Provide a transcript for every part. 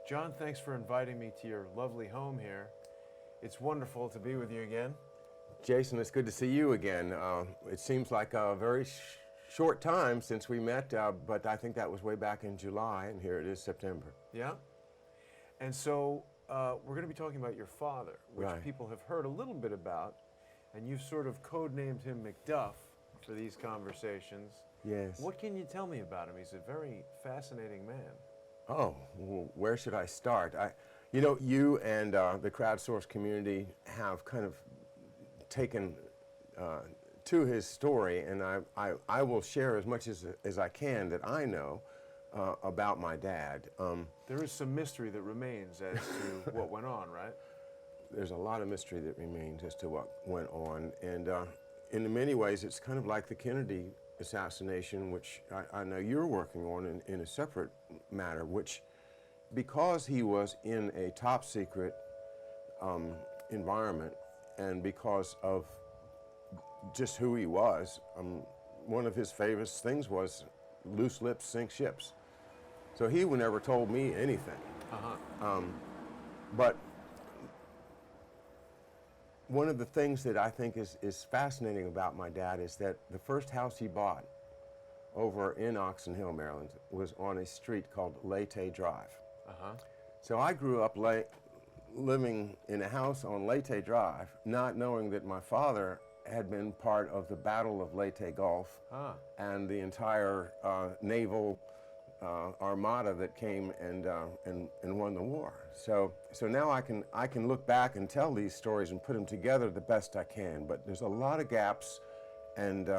John, thanks for inviting me to your lovely home here. It's wonderful to be with you again. Jason, it's good to see you again. It seems like a very short time since we met, but I think that was way back in July, and here it is September. Yeah? And so we're going to be talking about your father, which Right. people have heard a little bit about, and you've sort of codenamed him McDuff for these conversations. Yes. What can you tell me about him? He's a very fascinating man. Oh, well, where should I start? You know, you and the Crowdsource community have kind of taken to his story, and I will share as much as I can that I know about my dad. There is some mystery that remains as to what went on, right? There's a lot of mystery that remains as to what went on, and in many ways it's kind of like the Kennedy assassination, which I know you're working on in a separate matter, which, because he was in a top secret environment and because of just who he was, one of his favorite things was loose lips sink ships. So he never told me anything. But one of the things that I think is fascinating about my dad is that the first house he bought over in Oxon Hill, Maryland, was on a street called Leyte Drive. So I grew up living in a house on Leyte Drive, not knowing that my father had been part of the Battle of Leyte Gulf and the entire naval armada that came and won the war. So now I can look back and tell these stories and put them together the best I can. But there's a lot of gaps, and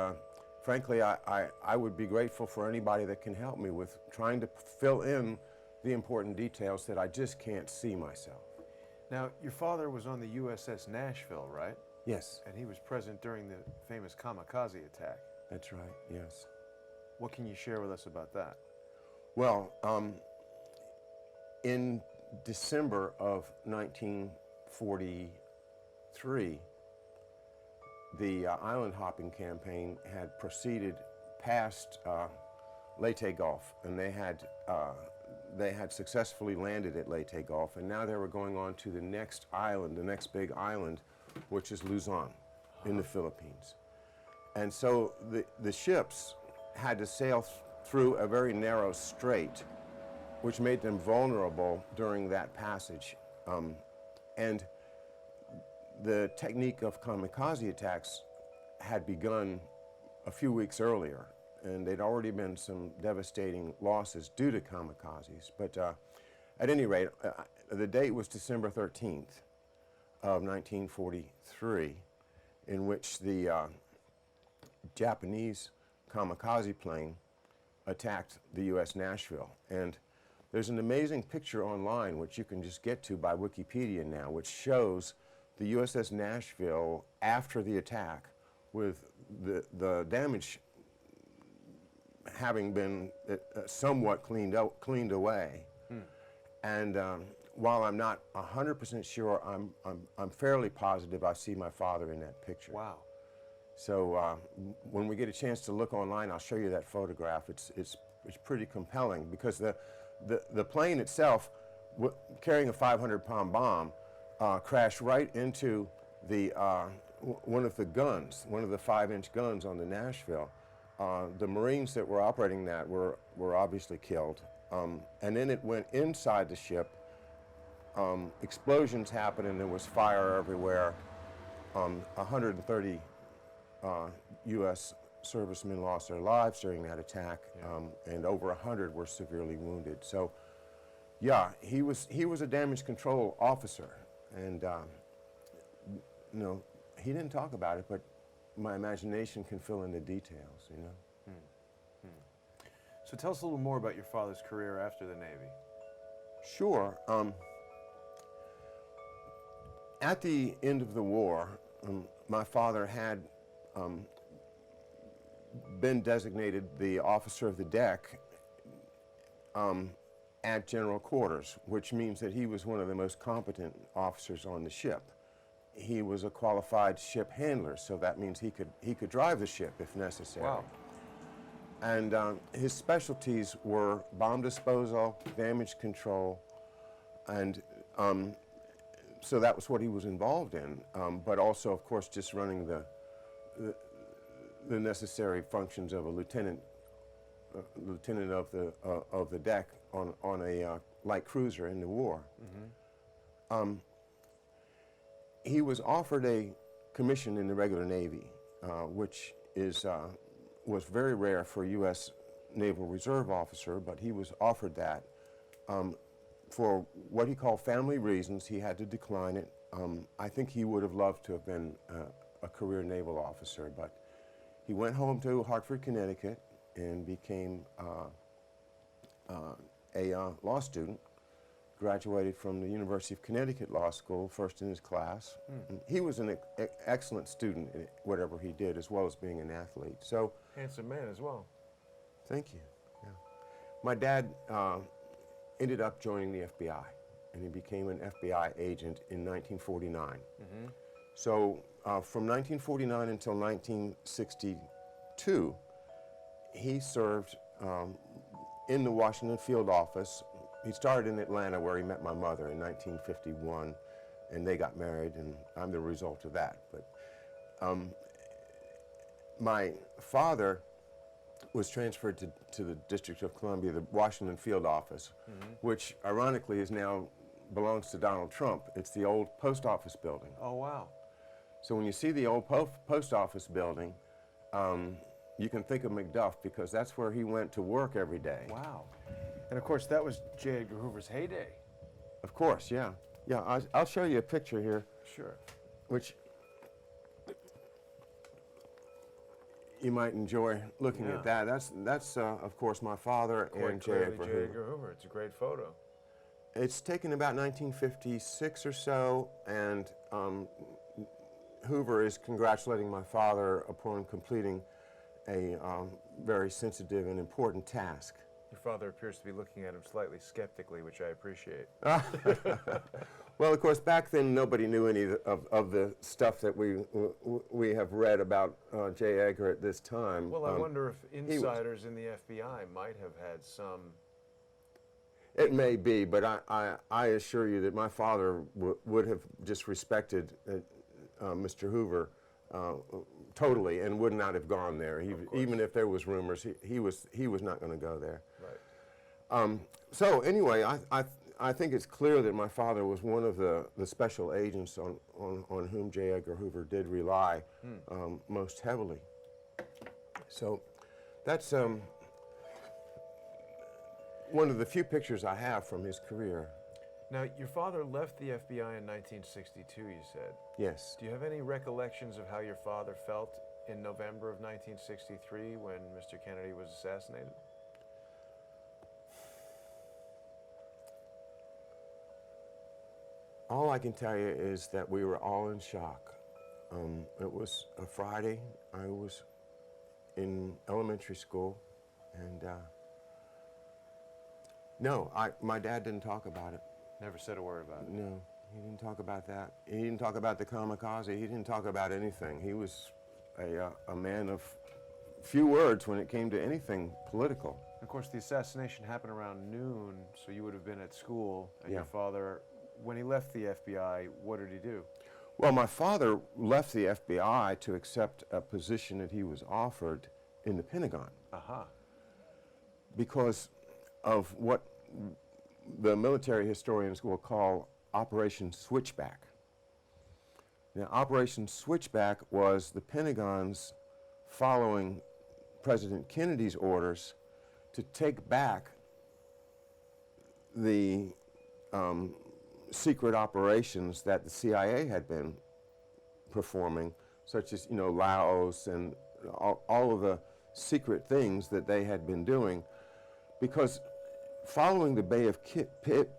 frankly, I would be grateful for anybody that can help me with trying to fill in the important details that I just can't see myself. Now, your father was on the USS Nashville, right? Yes. And he was present during the famous kamikaze attack. That's right, yes. What can you share with us about that? Well, in December of 1943, the island hopping campaign had proceeded past Leyte Gulf, and they had successfully landed at Leyte Gulf, and now they were going on to the next island, the next big island, which is Luzon in the Philippines. And so the ships had to sail through a very narrow strait, which made them vulnerable during that passage. And the technique of kamikaze attacks had begun a few weeks earlier, and there'd already been some devastating losses due to kamikazes. But at any rate, the date was December 13th of 1943, in which the Japanese kamikaze plane attacked the U.S. Nashville. And there's an amazing picture online, which you can just get to by Wikipedia now, which shows the USS Nashville after the attack, with the damage having been somewhat cleaned away. And while I'm not 100% sure, I'm fairly positive I see my father in that picture. Wow. So when we get a chance to look online, I'll show you that photograph. It's pretty compelling, because the plane itself, carrying a 500-pound bomb, crashed right into the one of the guns, one of the 5-inch guns on the Nashville. The Marines that were operating that were obviously killed. And then it went inside the ship. Explosions happened, and there was fire everywhere. 130 U.S. servicemen lost their lives during that attack, and over 100 were severely wounded. So, yeah, he was a damage control officer, and you know, he didn't talk about it, but my imagination can fill in the details, you know. So tell us a little more about your father's career after the Navy. Sure. At the end of the war, my father had been designated the officer of the deck at general quarters, which means that he was one of the most competent officers on the ship. He was a qualified ship handler, so that means he could drive the ship if necessary. Wow. And his specialties were bomb disposal, damage control, and so that was what he was involved in, but also, of course, just running the necessary functions of a lieutenant of the deck on a light cruiser in the war. He was offered a commission in the regular Navy, which was very rare for a U.S. Naval Reserve officer, but he was offered that. For what he called family reasons, he had to decline it. I think he would have loved to have been a career naval officer, but he went home to Hartford, Connecticut, and became a law student. Graduated from the University of Connecticut Law School, first in his class. He was an excellent student in whatever he did, as well as being an athlete. So, Handsome man as well. thank you. Yeah. My dad ended up joining the FBI, and he became an FBI agent in 1949. So from 1949 until 1962, he served in the Washington field office. He started in Atlanta, where he met my mother in 1951, and they got married, and I'm the result of that. But my father was transferred to the District of Columbia, the Washington field office, which ironically belongs to Donald Trump. It's the old post office building. Oh, wow. So when you see the old post office building, you can think of McDuff, because that's where he went to work every day. Wow. And of course, that was J. Edgar Hoover's heyday. Of course, yeah. Yeah, I'll show you a picture here, Sure. which you might enjoy looking Yeah. at that. That's of course, my father and J. Edgar J. Hoover. Edgar Hoover. It's a great photo. It's taken about 1956 or so, and Hoover is congratulating my father upon completing a very sensitive and important task. Your father appears to be looking at him slightly skeptically, which I appreciate. Well, of course, back then nobody knew any of the stuff that we have read about J. Edgar at this time. Well, I wonder if insiders in the FBI might have had some. It may be, but I assure you that my father would have just respected Mr. Hoover totally, and would not have gone there. Even if there was rumors, he was not going to go there. Right. So anyway, I think it's clear that my father was one of the special agents on whom J. Edgar Hoover did rely most heavily. So that's one of the few pictures I have from his career. Now, your father left the FBI in 1962, you said. Yes. Do you have any recollections of how your father felt in November of 1963 when Mr. Kennedy was assassinated? All I can tell you is that we were all in shock. It was a Friday. I was in elementary school, and no, my dad didn't talk about it. Never said a word about it. No, he didn't talk about that. He didn't talk about the kamikaze. He didn't talk about anything. He was a man of few words when it came to anything political. Of course, the assassination happened around noon, so you would have been at school, and Yeah. your father, when he left the FBI, what did he do? Well, my father left the FBI to accept a position that he was offered in the Pentagon Aha. because of what the military historians will call Operation Switchback. Now, Operation Switchback was the Pentagon's following President Kennedy's orders to take back the secret operations that the CIA had been performing, such as, Laos and all of the secret things that they had been doing, because following the Bay of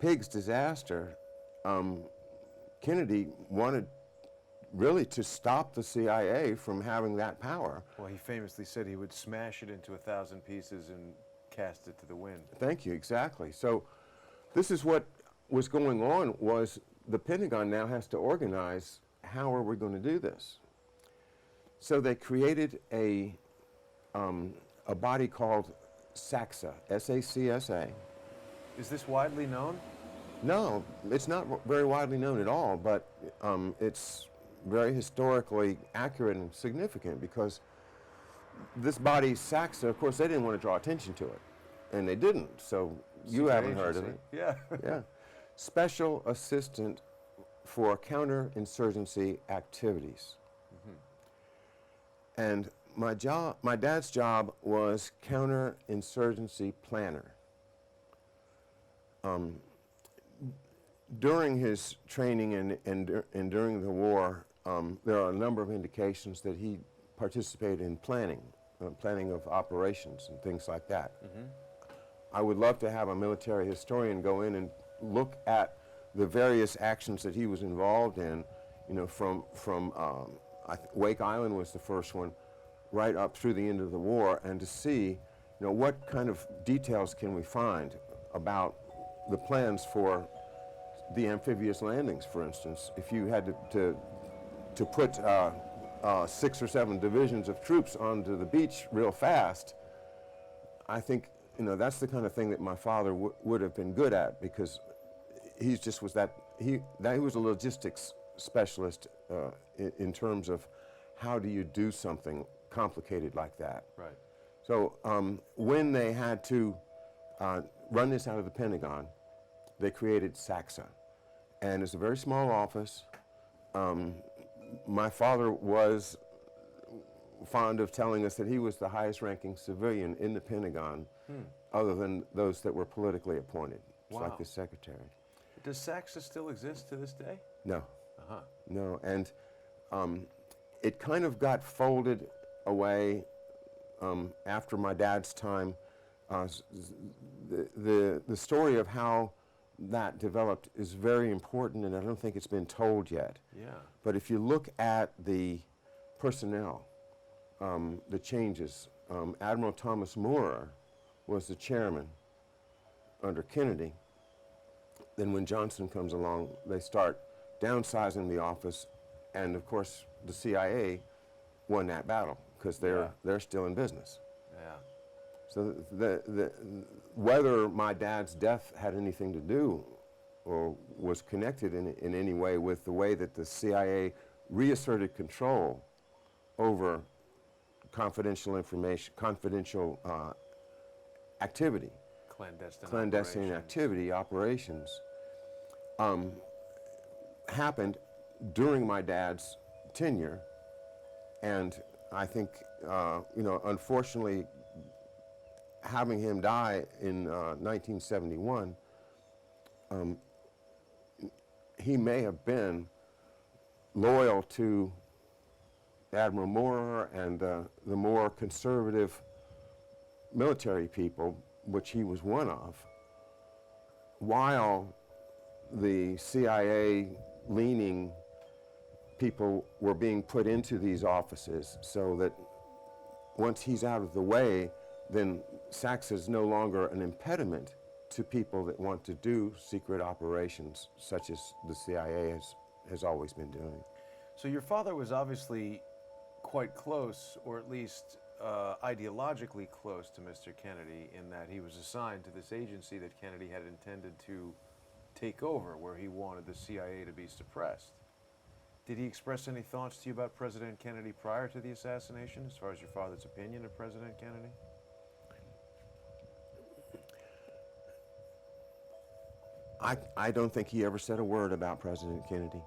Pigs disaster, Kennedy wanted really to stop the CIA from having that power. Well, he famously said he would smash it into 1,000 pieces and cast it to the wind. Thank you, exactly. So this is what was going on, was the Pentagon now has to organize, how are we going to do this? So they created a body called SACSA, S-A-C-S-A. Is this widely known? No, it's not very widely known at all, but it's very historically accurate and significant because this body, SACSA, of course, they didn't want to draw attention to it, and they didn't, so you Secret haven't heard of agency. it. Yeah. Yeah. Special Assistant for Counterinsurgency Activities. And my dad's job was counterinsurgency planner. During his training and during the war, there are a number of indications that he participated in planning of operations and things like that. I would love to have a military historian go in and look at the various actions that he was involved in, you know, from Wake Island was the first one, right up through the end of the war, and to see, you know, what kind of details can we find about the plans for the amphibious landings, for instance. If you had to put 6 or 7 divisions of troops onto the beach real fast, I think, you know, that's the kind of thing that my father would have been good at, because he just was he was a logistics specialist in terms of how do you do something complicated like that. Right. So when they had to run this out of the Pentagon, they created SACSA. And it's a very small office. My father was fond of telling us that he was the highest ranking civilian in the Pentagon, other than those that were politically appointed. It's Wow. like the secretary. Does SACSA still exist to this day? No, Uh-huh. no, and it kind of got folded away after my dad's time. The story of how that developed is very important, and I don't think it's been told yet. Yeah. But if you look at the personnel, the changes, Admiral Thomas Moore was the chairman under Kennedy. Then when Johnson comes along, they start downsizing the office, and of course the CIA won that battle because they're still in business. Yeah. So whether my dad's death had anything to do or was connected in any way with the way that the CIA reasserted control over confidential information, confidential activity, Clandestine activity, operations, happened during my dad's tenure, and I think, you know, unfortunately, having him die in 1971, he may have been loyal to Admiral Moore and the more conservative military people, which he was one of, while the CIA-leaning people were being put into these offices, so that once he's out of the way, then SACSA is no longer an impediment to people that want to do secret operations, such as the CIA has always been doing. So your father was obviously quite close, or at least ideologically close to Mr. Kennedy, in that he was assigned to this agency that Kennedy had intended to take over, where he wanted the CIA to be suppressed. Did he express any thoughts to you about President Kennedy prior to the assassination, as far as your father's opinion of President Kennedy? I don't think he ever said a word about President Kennedy.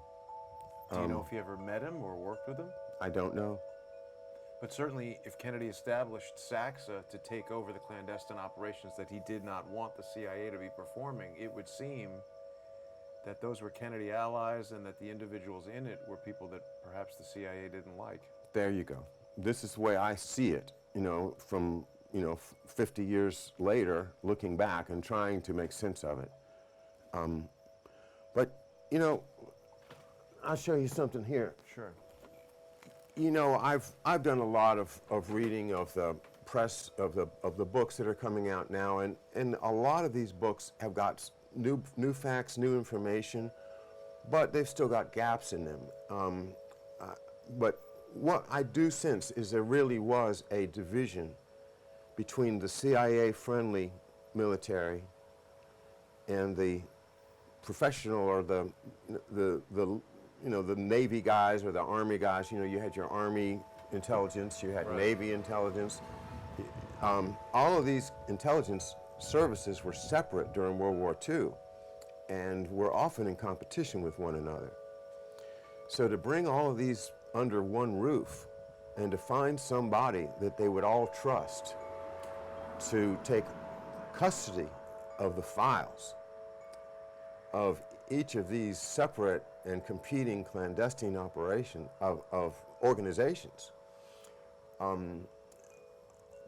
Do you know if he ever met him or worked with him? I don't know. But certainly, if Kennedy established SACSA to take over the clandestine operations that he did not want the CIA to be performing, it would seem that those were Kennedy allies and that the individuals in it were people that perhaps the CIA didn't like. There you go. This is the way I see it, you know, from, you know, 50 years later, looking back and trying to make sense of it. But, you know, I'll show you something here. Sure. You know, I've done a lot of reading of the press, of the books that are coming out now, and a lot of these books have got new facts, new information, but they've still got gaps in them. But what I do sense is there really was a division between the CIA-friendly military and the professional or the the Navy guys or the Army guys. You had your Army intelligence, you had Right. Navy intelligence. All of these intelligence services were separate during World War II and were often in competition with one another. So to bring all of these under one roof and to find somebody that they would all trust to take custody of the files of each of these separate and competing clandestine of organizations,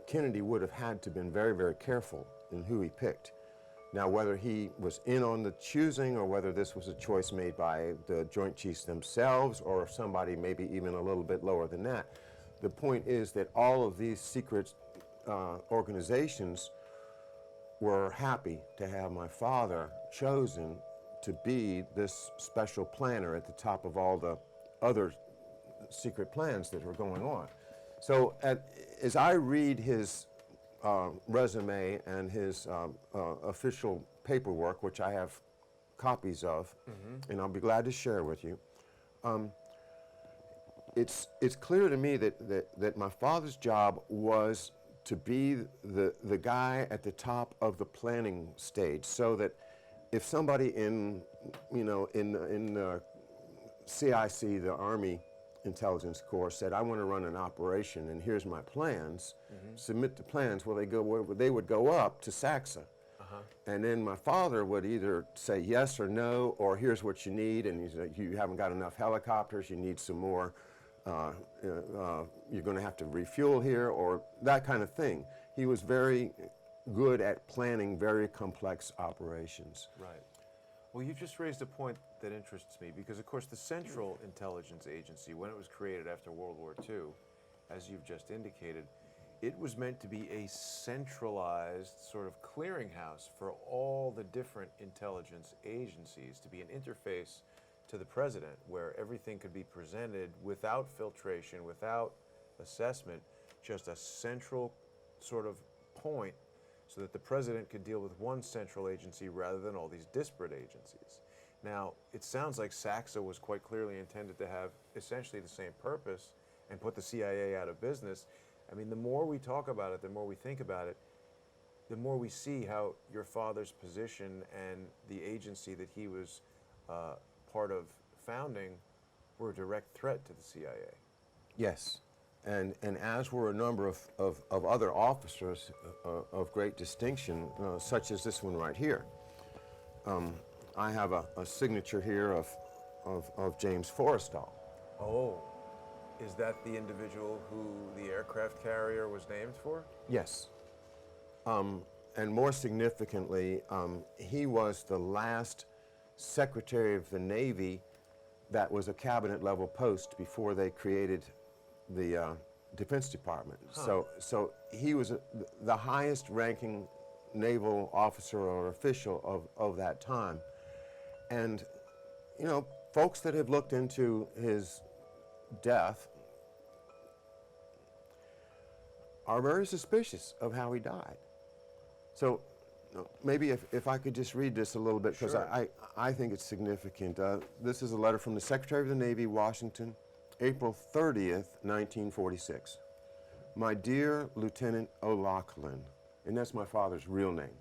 Kennedy would have had to been very, very careful in who he picked. Now, whether he was in on the choosing or whether this was a choice made by the Joint Chiefs themselves or somebody maybe even a little bit lower than that, the point is that all of these secret organizations were happy to have my father chosen to be this special planner at the top of all the other secret plans that were going on. So as I read his resume and his official paperwork, which I have copies of, and I'll be glad to share with you, it's clear to me that my father's job was to be the guy at the top of the planning stage, so that if somebody in CIC, the Army Intelligence Corps, said, I want to run an operation and here's my plans, submit the plans, well, they would go up to SACSA. And then my father would either say yes or no, or here's what you need, and you haven't got enough helicopters, you need some more, you're going to have to refuel here, or that kind of thing. He was very good at planning very complex operations. Right. Well, you just raised a point that interests me because, of course, the Central Intelligence Agency, when it was created after World War II, as you've just indicated, it was meant to be a centralized sort of clearinghouse for all the different intelligence agencies, to be an interface to the president where everything could be presented without filtration, without assessment, just a central sort of point so that the president could deal with one central agency rather than all these disparate agencies. Now, it sounds like SACSA was quite clearly intended to have essentially the same purpose and put the CIA out of business. I mean, the more we talk about it, the more we think about it, the more we see how your father's position and the agency that he was part of founding were a direct threat to the CIA. Yes. And as were a number of other officers of great distinction, such as this one right here. I have a signature here of James Forrestal. Oh, is that the individual who the aircraft carrier was named for? Yes. And more significantly, he was the last Secretary of the Navy that was a cabinet level post before they created the Defense Department. So he was the highest ranking naval officer or official of that time. And, folks that have looked into his death are very suspicious of how he died. So maybe if I could just read this a little bit, because Sure. I think it's significant. This is a letter from the Secretary of the Navy, Washington, April 30th, 1946. My dear Lieutenant O'Loughlin, and that's my father's real name,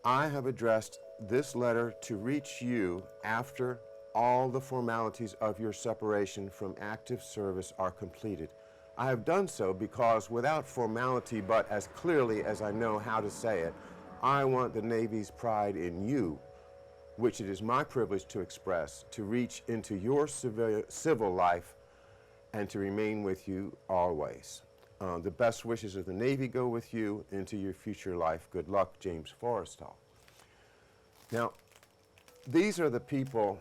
I have addressed this letter to reach you after all the formalities of your separation from active service are completed. I have done so because without formality, but as clearly as I know how to say it, I want the Navy's pride in you, which it is my privilege to express, to reach into your civil life and to remain with you always. The best wishes of the Navy go with you into your future life. Good luck, James Forrestal. Now, these are the people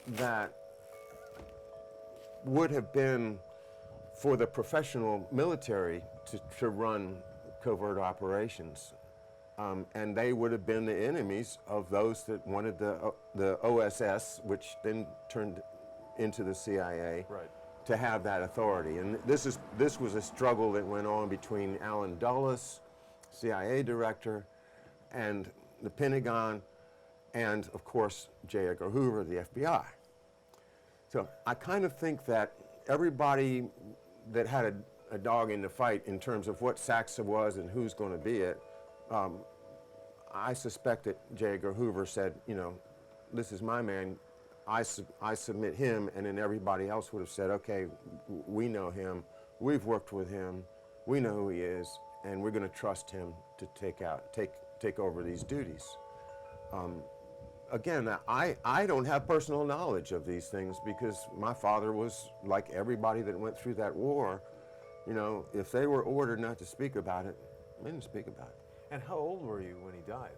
that would have been for the professional military to run covert operations. And they would have been the enemies of those that wanted the OSS, which then turned into the CIA, Right. to have that authority. And this was a struggle that went on between Allen Dulles, CIA director, and the Pentagon, and of course J. Edgar Hoover, the FBI. So I kind of think that everybody that had a dog in the fight in terms of what SACSA was and who's going to be it, I suspect that J. Edgar Hoover said, you know, this is my man, I submit him, and then everybody else would have said, okay, we know him, we've worked with him, we know who he is, and we're going to trust him to take over these duties. Again, I don't have personal knowledge of these things because my father was like everybody that went through that war. You know, if they were ordered not to speak about it, they didn't speak about it. And how old were you when he died?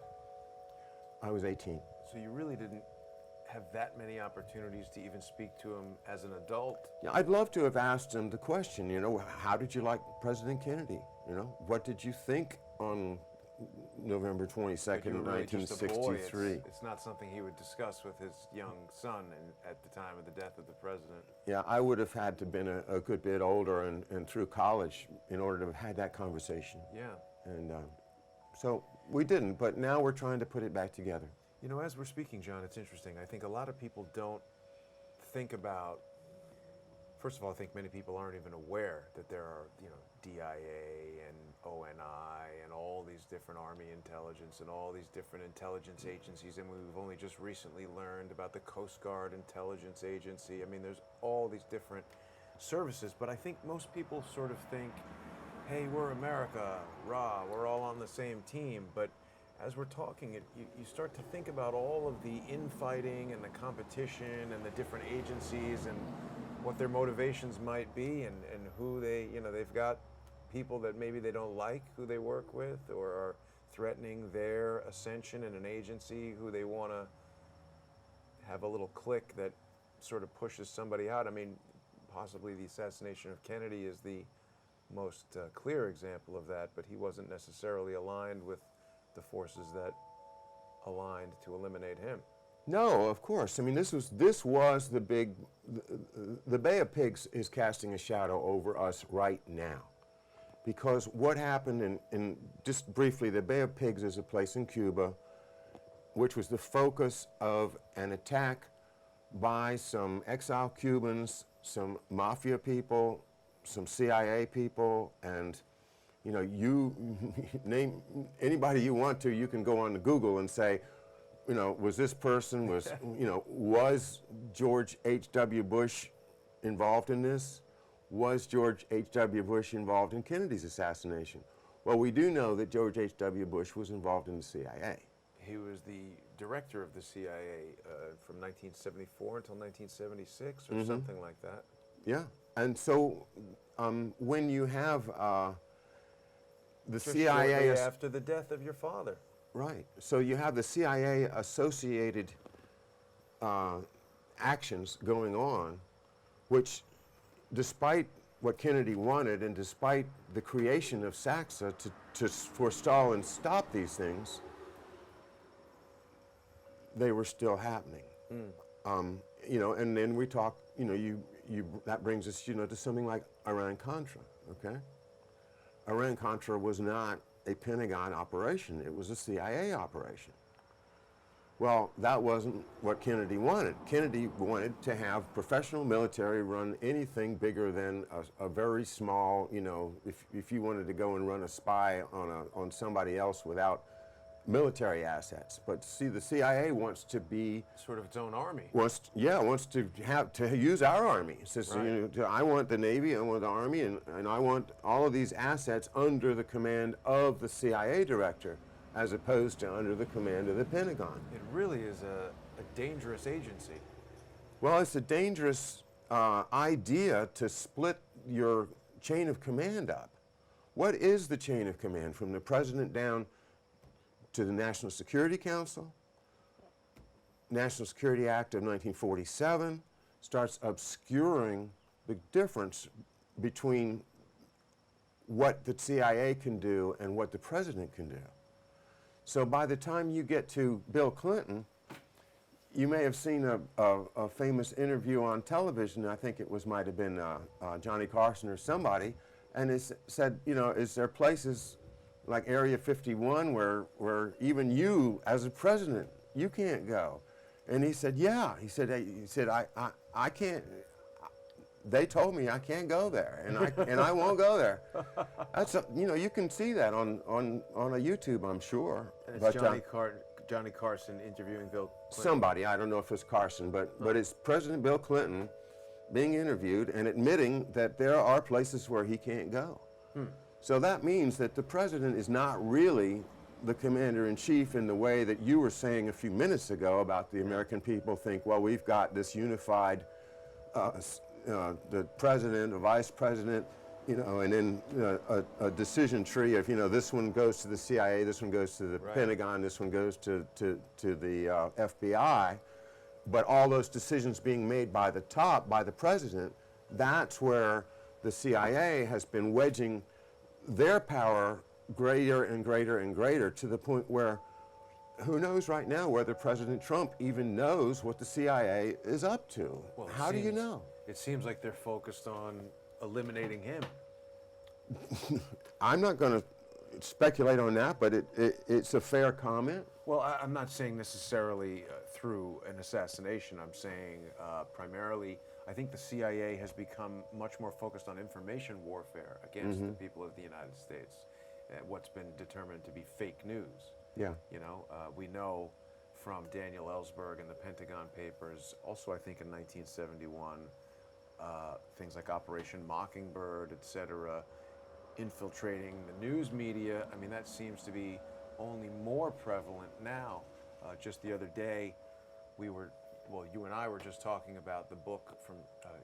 I was 18. So you really didn't have that many opportunities to even speak to him as an adult? Yeah, I'd love to have asked him the question, you know, how did you like President Kennedy? You know, what did you think on November 22nd, You were really just a boy. 1963? It's not something he would discuss with his young son at the time of the death of the president. Yeah, I would have had to have been a good bit older and through college in order to have had that conversation. Yeah. And so we didn't, but now we're trying to put it back together. You know, as we're speaking, John, it's interesting. I think a lot of people don't think about, first of all, I think many people aren't even aware that there are, you know, DIA and ONI and all these different Army intelligence and all these different intelligence agencies. And we've only just recently learned about the Coast Guard Intelligence Agency. I mean, there's all these different services, but I think most people sort of think, hey, we're America, rah, we're all on the same team. But as we're talking, you start to think about all of the infighting and the competition and the different agencies and what their motivations might be and who they, you know, they've got people that maybe they don't like who they work with or are threatening their ascension in an agency, who they want to have a little clique that sort of pushes somebody out. I mean, possibly the assassination of Kennedy is the most clear example of that, but he wasn't necessarily aligned with the forces that aligned to eliminate him. No, of course. I mean, this was the big, the Bay of Pigs is casting a shadow over us right now. Because what happened in just briefly, the Bay of Pigs is a place in Cuba which was the focus of an attack by some exile Cubans, some mafia people, some CIA people, and you know, you name anybody you want to, you can go on to Google and say, you know, was this person, was George H.W. Bush involved in this? Was George H.W. Bush involved in Kennedy's assassination? Well, we do know that George H.W. Bush was involved in the CIA. He was the director of the CIA from 1974 until 1976 or something like that. Yeah, and so when you have the Just CIA... shortly after the death of your father. Right. So you have the CIA associated actions going on, which, despite what Kennedy wanted and despite the creation of SACSA to forestall and stop these things, they were still happening. You know, and then we talk, you know, that brings us, you know, to something like Iran-Contra, okay? Iran-Contra was not a Pentagon operation, it was a CIA operation. Well, that wasn't what Kennedy wanted. Kennedy wanted to have professional military run anything bigger than a very small, you know, if you wanted to go and run a spy on somebody else without military assets. But see, the CIA wants to be Sort of its own army. wants to use our army. It says, Right. you know, I want the Navy, I want the Army, and I want all of these assets under the command of the CIA director, as opposed to under the command of the Pentagon. It really is a dangerous agency. Well, it's a dangerous idea to split your chain of command up. What is the chain of command from the president down to the National Security Council? National Security Act of 1947 starts obscuring the difference between what the CIA can do and what the president can do. So by the time you get to Bill Clinton, you may have seen a famous interview on television. I think it might have been Johnny Carson or somebody, and it said, you know, is there places like Area 51 where even you, as a president, you can't go. And he said, yeah. He said, I can't. They told me I can't go there, and I won't go there. That's you can see that on a YouTube, I'm sure. And it's Johnny Carson interviewing Bill Clinton. Somebody, I don't know if it's Carson, but it's President Bill Clinton being interviewed and admitting that there are places where he can't go. So that means that the president is not really the commander-in-chief in the way that you were saying a few minutes ago about the American people think, well, we've got this unified, the president, the vice president, and then a decision tree of, this one goes to the CIA, this one goes to the Pentagon, this one goes to the FBI. But all those decisions being made by the top, by the president, that's where the CIA has been wedging their power greater and greater and greater, to the point where who knows right now whether President Trump even knows what the CIA is up to. Well, how do you know? It seems like they're focused on eliminating him. I'm not going to speculate on that, but it's a fair comment. Well, I'm not saying necessarily through an assassination. I'm saying primarily, I think the CIA has become much more focused on information warfare against the people of the United States, what's been determined to be fake news. Yeah. We know from Daniel Ellsberg and the Pentagon Papers, also I think in 1971, things like Operation Mockingbird, etc., infiltrating the news media. I mean, that seems to be only more prevalent now. Just the other day, you and I were just talking about the book from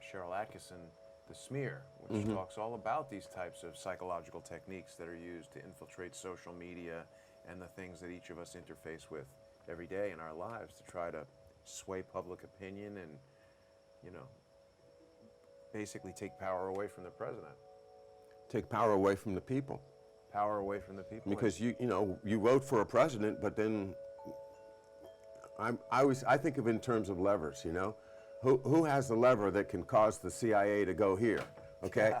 Cheryl Atkinson, The Smear, which talks all about these types of psychological techniques that are used to infiltrate social media and the things that each of us interface with every day in our lives to try to sway public opinion and, basically take power away from the president. Take power away from the people. Power away from the people. Because you vote for a president, but then I think of it in terms of levers. Who has the lever that can cause the CIA to go here? Okay,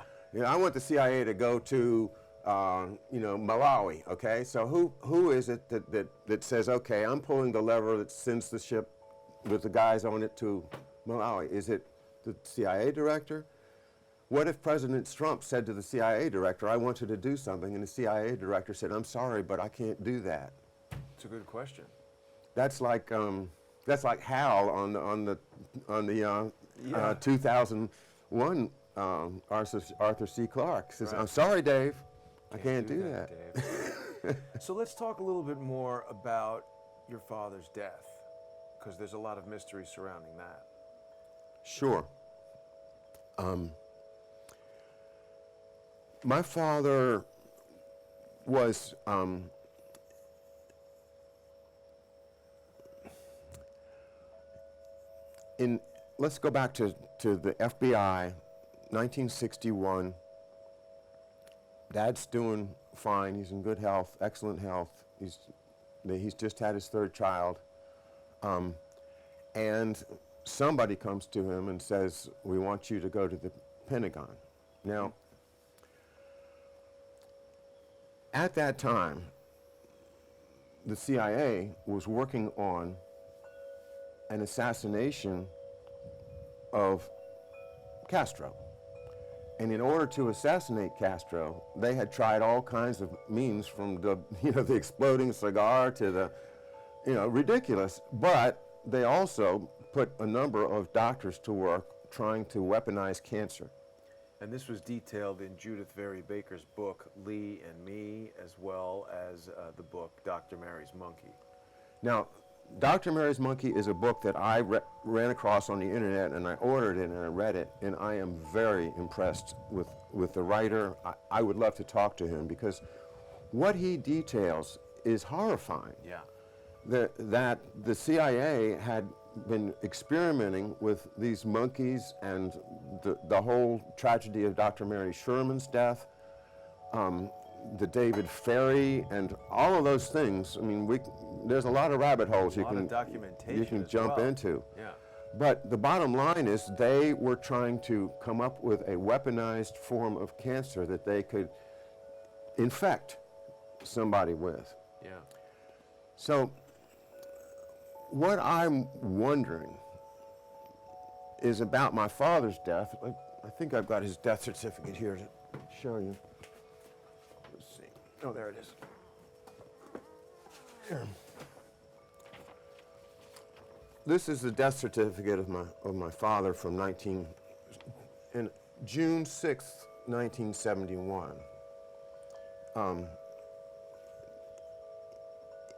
I want the CIA to go to Malawi. Okay, so who is it that says, okay, I'm pulling the lever that sends the ship with the guys on it to Malawi? Is it the CIA director? What if President Trump said to the CIA director, I want you to do something, and the CIA director said, I'm sorry, but I can't do that? It's a good question. That's like Hal on the 2001 Arthur C. Clarke says, I'm sorry, Dave, I can't do that. Dave. So let's talk a little bit more about your father's death, because there's a lot of mystery surrounding that. Sure. My father was let's go back to the FBI, 1961. Dad's doing fine. He's in good health, excellent health. He's just had his third child. And somebody comes to him and says, we want you to go to the Pentagon. Now, at that time, the CIA was working on an assassination of Castro. And in order to assassinate Castro, they had tried all kinds of means, from the exploding cigar to the ridiculous, but they also put a number of doctors to work trying to weaponize cancer. And this was detailed in Judith Very Baker's book, Lee and Me, as well as the book, Dr. Mary's Monkey. Now, Dr. Mary's Monkey is a book that I ran across on the internet, and I ordered it and I read it, and I am very impressed with the writer. I would love to talk to him, because what he details is horrifying. Yeah. That the CIA had been experimenting with these monkeys, and the whole tragedy of Dr. Mary Sherman's death, the David Ferry, and all of those things. I mean, there's a lot of rabbit holes you can jump into. Yeah. But the bottom line is they were trying to come up with a weaponized form of cancer that they could infect somebody with. Yeah. So what I'm wondering is about my father's death. I think I've got his death certificate here to show you. Let's see. Oh, there it is. Here. This is the death certificate of my father from June 6th, 1971.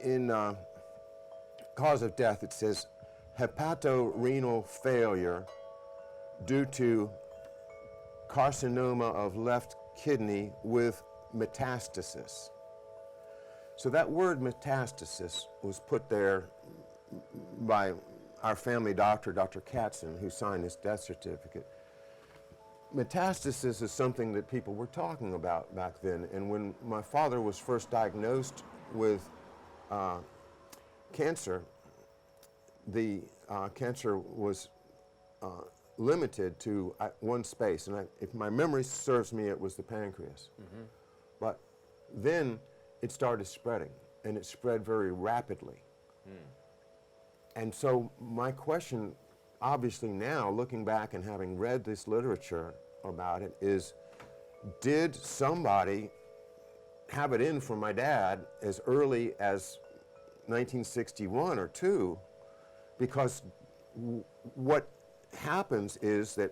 In cause of death, it says hepatorenal failure due to carcinoma of left kidney with metastasis. So that word metastasis was put there by our family doctor, Dr. Katzen, who signed this death certificate. Metastasis is something that people were talking about back then, and when my father was first diagnosed with cancer, the cancer was limited to one space, and if my memory serves me, it was the pancreas. Mm-hmm. But then it started spreading, and it spread very rapidly. Mm. And so my question, obviously now, looking back and having read this literature about it, is did somebody have it in for my dad as early as 1961 or 2? Because what happens is that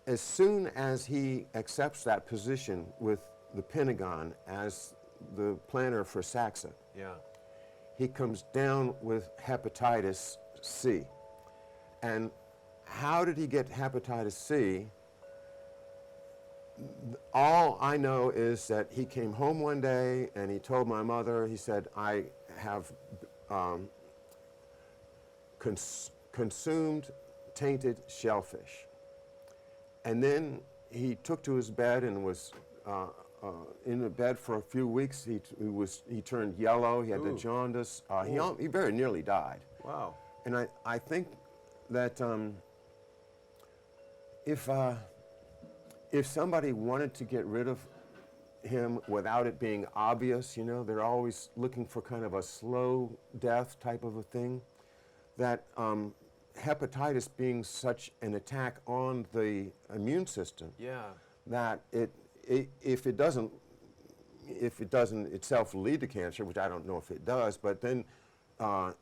as soon as he accepts that position with the Pentagon as the planner for SACSA, yeah, he comes down with hepatitis C. And how did he get hepatitis C? All I know is that he came home one day and he told my mother, he said, I have consumed tainted shellfish. And then he took to his bed and was in the bed for a few weeks. He turned yellow. He had the jaundice. He very nearly died. Wow. And I think that if somebody wanted to get rid of him without it being obvious, you know, they're always looking for kind of a slow death type of a thing, that hepatitis being such an attack on the immune system, yeah, that if it doesn't itself lead to cancer, which I don't know if it does, but then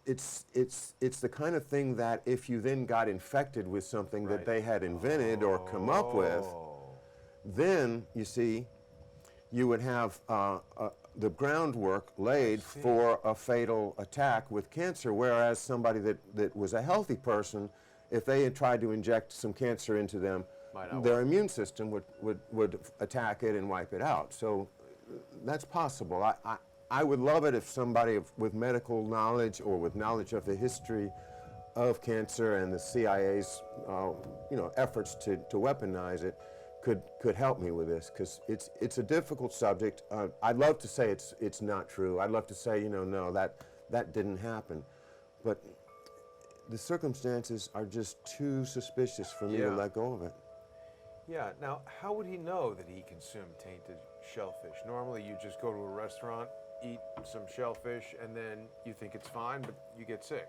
it's the kind of thing that if you then got infected with something that they had invented or come up with, then you see you would have the groundwork laid for a fatal attack with cancer, whereas somebody that was a healthy person, if they had tried to inject some cancer into them, their immune system would attack it and wipe it out. So that's possible. I would love it if somebody with medical knowledge or with knowledge of the history of cancer and the CIA's efforts to weaponize it could help me with this, because it's a difficult subject. I'd love to say it's not true. I'd love to say, no, that didn't happen. But the circumstances are just too suspicious for me to let go of it. Yeah, now how would he know that he consumed tainted shellfish? Normally you just go to a restaurant, eat some shellfish, and then you think it's fine, but you get sick.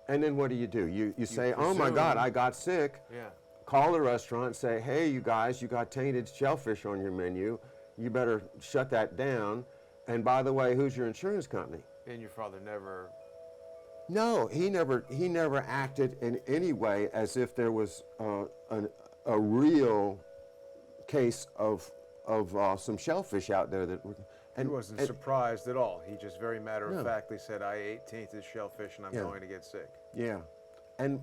And then what do? You say, oh my God, I got sick. Yeah. Call the restaurant, say, hey, you guys, you got tainted shellfish on your menu. You better shut that down. And by the way, who's your insurance company? And your father never... No, he never acted in any way as if there was a real case of some shellfish out there that were... He wasn't surprised at all. He just very matter-of-factly said, I ate tainted shellfish and I'm going to get sick. Yeah. And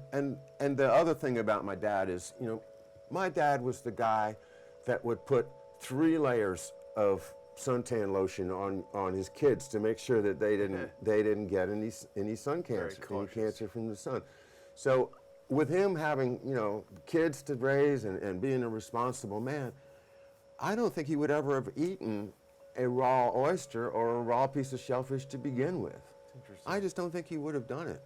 the other thing about my dad is, my dad was the guy that would put 3 layers of suntan lotion on his kids to make sure that they didn't get any sun cancer, any cancer from the sun. So with him having kids to raise and being a responsible man, I don't think he would ever have eaten a raw oyster or a raw piece of shellfish to begin with. Interesting. I just don't think he would have done it.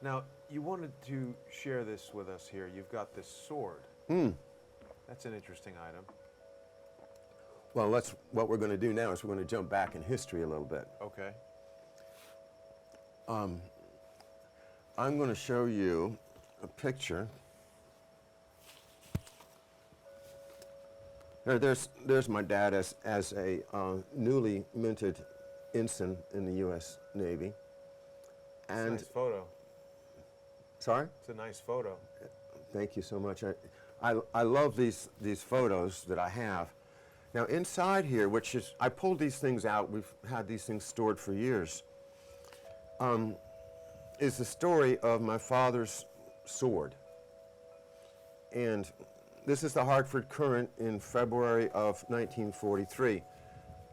Now, you wanted to share this with us here. You've got this sword. That's an interesting item. Well, what we're going to do now is we're going to jump back in history a little bit. Okay. I'm going to show you a picture. There's my dad as a newly minted ensign in the U.S. Navy. It's a nice photo. Sorry? It's a nice photo. Thank you so much. I love these photos that I have. Now inside here, which is, I pulled these things out, we've had these things stored for years, is the story of my father's sword. And this is the Hartford Courant in February of 1943.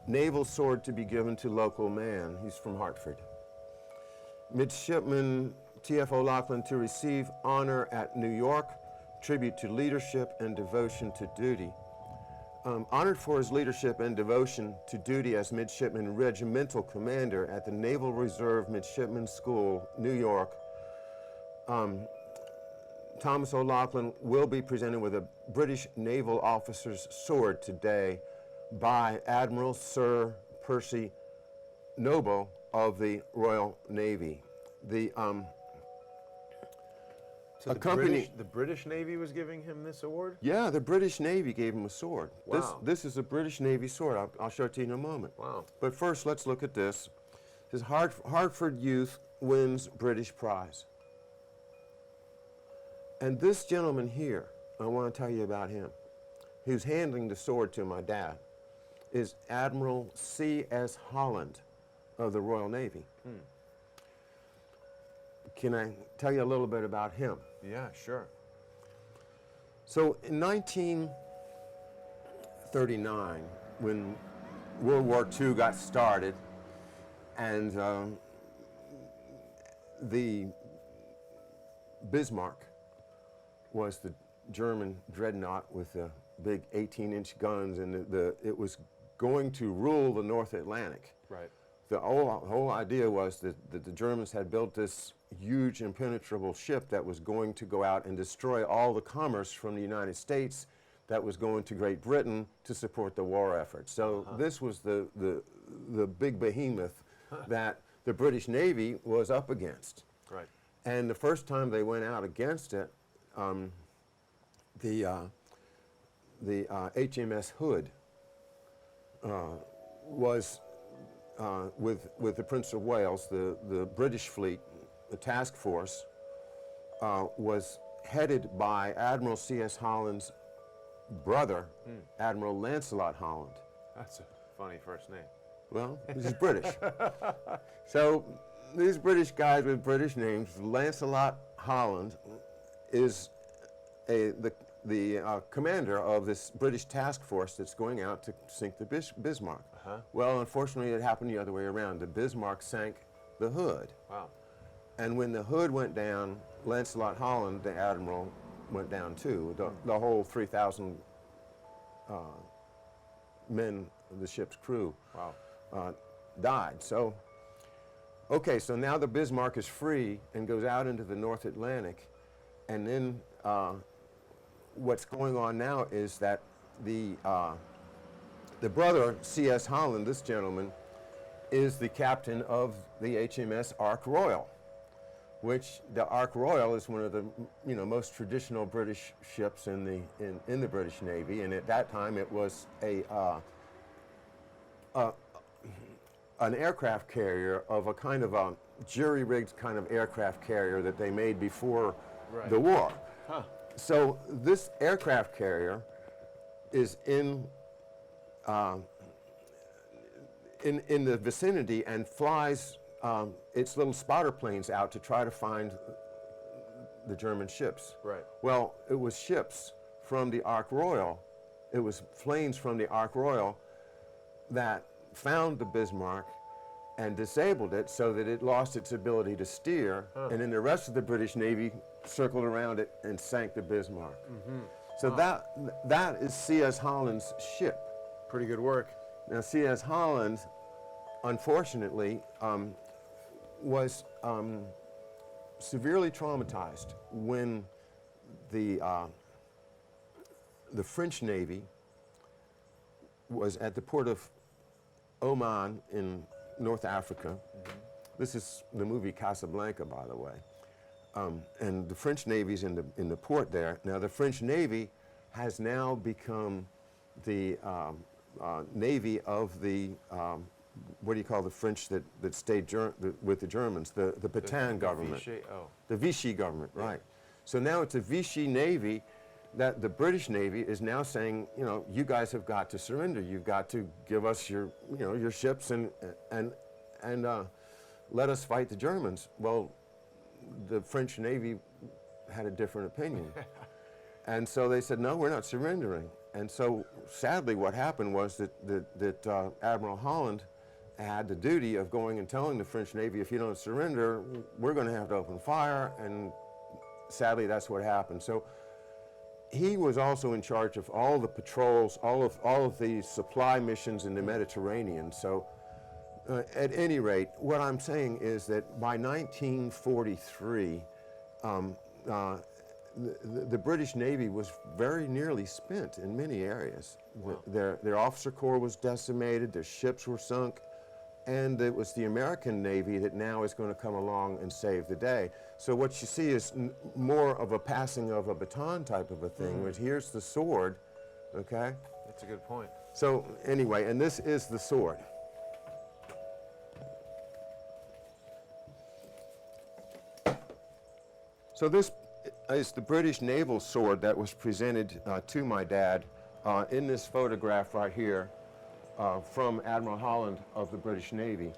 Naval sword to be given to local man. He's from Hartford. Midshipman T.F. O'Loughlin to receive honor at New York, tribute to leadership and devotion to duty. Honored for his leadership and devotion to duty as midshipman regimental commander at the Naval Reserve Midshipman School, New York, Thomas O'Loughlin will be presented with a British naval officer's sword today by Admiral Sir Percy Noble of the Royal Navy. So the British Navy was giving him this award? Yeah, the British Navy gave him a sword. Wow. This is a British Navy sword. I'll show it to you in a moment. Wow. But first, let's look at this. It says Hartford Youth wins British prize. And this gentleman here, I want to tell you about him, who's handing the sword to my dad, is Admiral C.S. Holland of the Royal Navy. Can I tell you a little bit about him? Yeah, sure. So in 1939, when World War II got started, and the Bismarck was the German dreadnought with the big 18-inch guns, and it was going to rule the North Atlantic. Right. The whole idea was that the Germans had built this huge impenetrable ship that was going to go out and destroy all the commerce from the United States that was going to Great Britain to support the war effort. So this was the big behemoth that the British Navy was up against. Right. And the first time they went out against it, the HMS Hood was with the Prince of Wales, the British fleet, the task force, was headed by Admiral C.S. Holland's brother, Admiral Lancelot Holland. That's a funny first name. Well, he's British. So these British guys with British names, Lancelot Holland is the commander of this British task force that's going out to sink the Bismarck. Well, unfortunately, it happened the other way around. The Bismarck sank the Hood. Wow. And when the Hood went down, Lancelot Holland, the admiral, went down too. The whole 3,000 men of the ship's crew died. So, okay, so now the Bismarck is free and goes out into the North Atlantic, and then what's going on now is that the brother, C.S. Holland, this gentleman, is the captain of the HMS Ark Royal, which the Ark Royal is one of the most traditional British ships in the British Navy, and at that time it was an aircraft carrier of a kind of a jury-rigged kind of aircraft carrier that they made before the war. So this aircraft carrier is in the vicinity and flies its little spotter planes out to try to find the German ships. Right. Well, it was ships from the Ark Royal, it was planes from the Ark Royal that found the Bismarck and disabled it so that it lost its ability to steer, and then the rest of the British Navy circled around it and sank the Bismarck. So that is C.S. Holland's ship. Pretty good work. Now C.S. Holland, unfortunately, was severely traumatized when the French Navy was at the port of Oman in North Africa, This is the movie Casablanca, by the way. And the French Navy's in the port there. Now, the French Navy has now become the Navy of the, what do you call the French that stayed with the Germans? The Pétain government. Vichy, oh. The Vichy government, Yeah. right. So now it's a Vichy Navy that the British Navy is now saying, you know, you guys have got to surrender. You've got to give us your, you know, your ships and let us fight the Germans. Well, the French Navy had a different opinion. And so they said, no, we're not surrendering. And so sadly what happened was that Admiral Holland had the duty of going and telling the French Navy, if you don't surrender, we're going to have to open fire, and sadly that's what happened. So he was also in charge of all the patrols, all of the supply missions in the Mediterranean. So at any rate, what I'm saying is that by 1943, the British Navy was very nearly spent in many areas. Wow. Their officer corps was decimated, their ships were sunk, and it was the American Navy that now is going to come along and save the day. So what you see is more of a passing of a baton type of a thing, which here's the sword, okay? That's a good point. So anyway, and this is the sword. So this is the British naval sword that was presented to my dad in this photograph right here from Admiral Holland of the British Navy.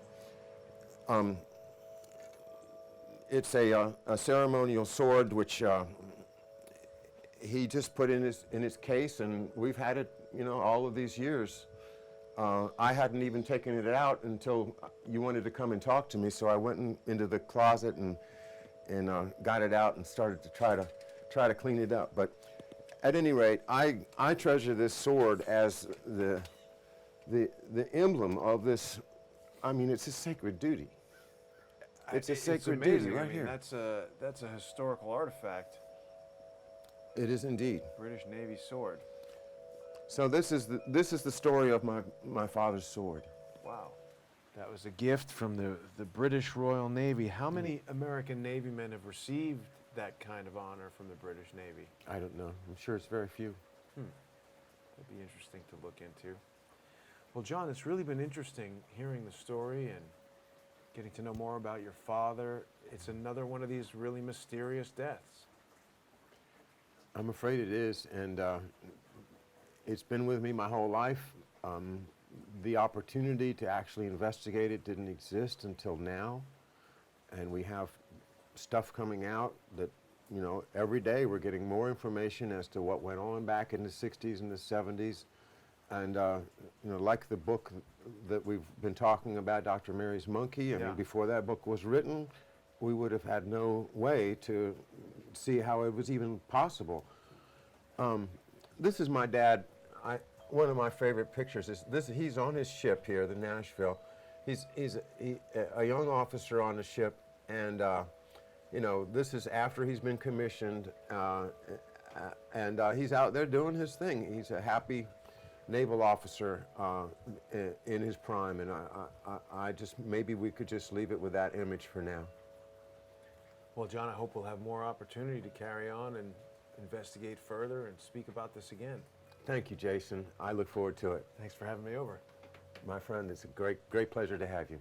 It's a ceremonial sword which he just put in his case, and we've had it, you know, all of these years. I hadn't even taken it out until you wanted to come and talk to me, so I went into the closet and got it out and started to try to clean it up. But at any rate, I treasure this sword as the emblem of this. I mean, it's a sacred duty. It's a sacred duty right here. That's a historical artifact. It is indeed. British Navy sword. So this is the story of my father's sword. Wow. That was a gift from the British Royal Navy. How many American Navy men have received that kind of honor from the British Navy? I don't know. I'm sure it's very few. That'd be interesting to look into. Well, John, it's really been interesting hearing the story and getting to know more about your father. It's another one of these really mysterious deaths. I'm afraid it is, and it's been with me my whole life. The opportunity to actually investigate it didn't exist until now, and we have stuff coming out that, you know, every day we're getting more information as to what went on back in the 60s and the 70s. And, you know, like the book that we've been talking about, Dr. Mary's Monkey, I mean, before that book was written, we would have had no way to see how it was even possible. This is my dad. One of my favorite pictures is this. He's on his ship here, the Nashville. He's a young officer on the ship, and you know, this is after he's been commissioned, and he's out there doing his thing. He's a happy naval officer in his prime, and I just, maybe we could just leave it with that image for now. Well, John, I hope we'll have more opportunity to carry on and investigate further and speak about this again. Thank you, Jason. I look forward to it. Thanks for having me over. My friend, it's a great pleasure to have you.